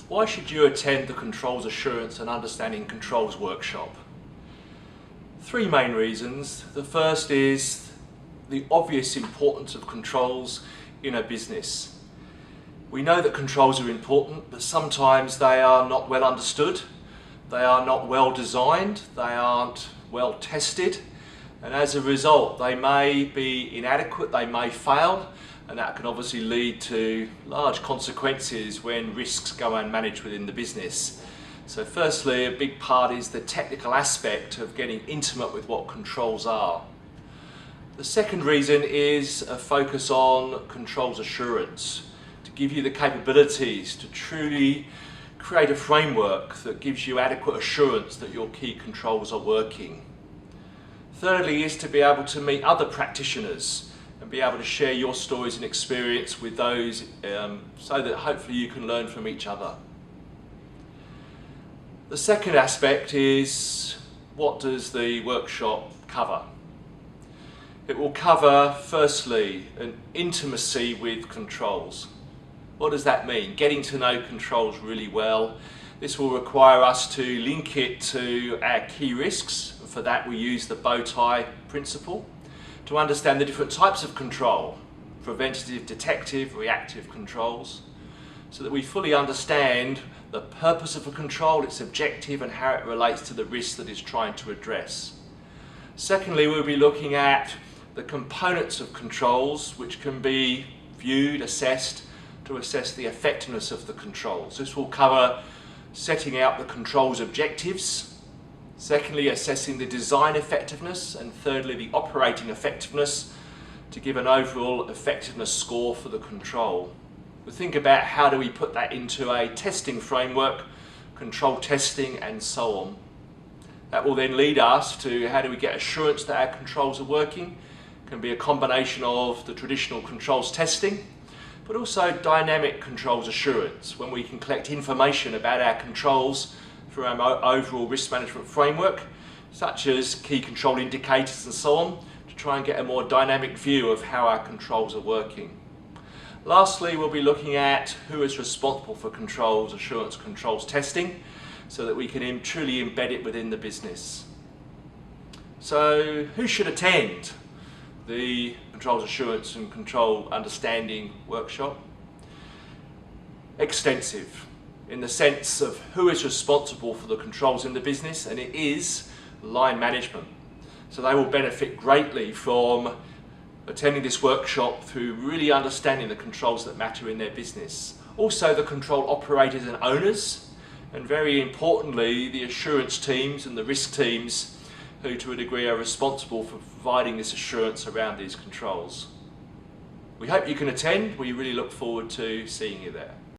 Why should you attend the Controls Assurance and Understanding Controls workshop? Three main reasons. The first is the obvious importance of controls in a business. We know that controls are important, but sometimes they are not well understood, they are not well designed, they aren't well tested, and as a result they may be inadequate, they may fail, and that can obviously lead to large consequences when risks go unmanaged within the business. So firstly, a big part is the technical aspect of getting intimate with what controls are. The second reason is a focus on controls assurance, to give you the capabilities to truly create a framework that gives you adequate assurance that your key controls are working. Thirdly is to be able to meet other practitioners and be able to share your stories and experience with those so that hopefully you can learn from each other. The second aspect is, what does the workshop cover? It will cover, firstly, an intimacy with controls. What does that mean? Getting to know controls really well. This will require us to link it to our key risks. For that we use the bow tie principle to understand the different types of control, preventative, detective, reactive controls, so that we fully understand the purpose of a control, its objective, and how it relates to the risk that it's trying to address. Secondly, we'll be looking at the components of controls which can be viewed, assessed, to assess the effectiveness of the controls. This will cover setting out the controls objectives, secondly assessing the design effectiveness, and thirdly the operating effectiveness to give an overall effectiveness score for the control. We'll think about how do we put that into a testing framework, control testing and so on. That will then lead us to how do we get assurance that our controls are working. It can be a combination of the traditional controls testing, but also dynamic controls assurance, when we can collect information about our controls through our overall risk management framework, such as key control indicators and so on, to try and get a more dynamic view of how our controls are working. Lastly, we'll be looking at who is responsible for controls assurance, controls testing, so that we can truly embed it within the business. So who should attend the Controls Assurance and Control Understanding workshop? Extensive, in the sense of who is responsible for the controls in the business, and it is line management. So they will benefit greatly from attending this workshop through really understanding the controls that matter in their business. Also the control operators and owners, and very importantly the assurance teams and the risk teams who to a degree are responsible for providing this assurance around these controls. We hope you can attend. We really look forward to seeing you there.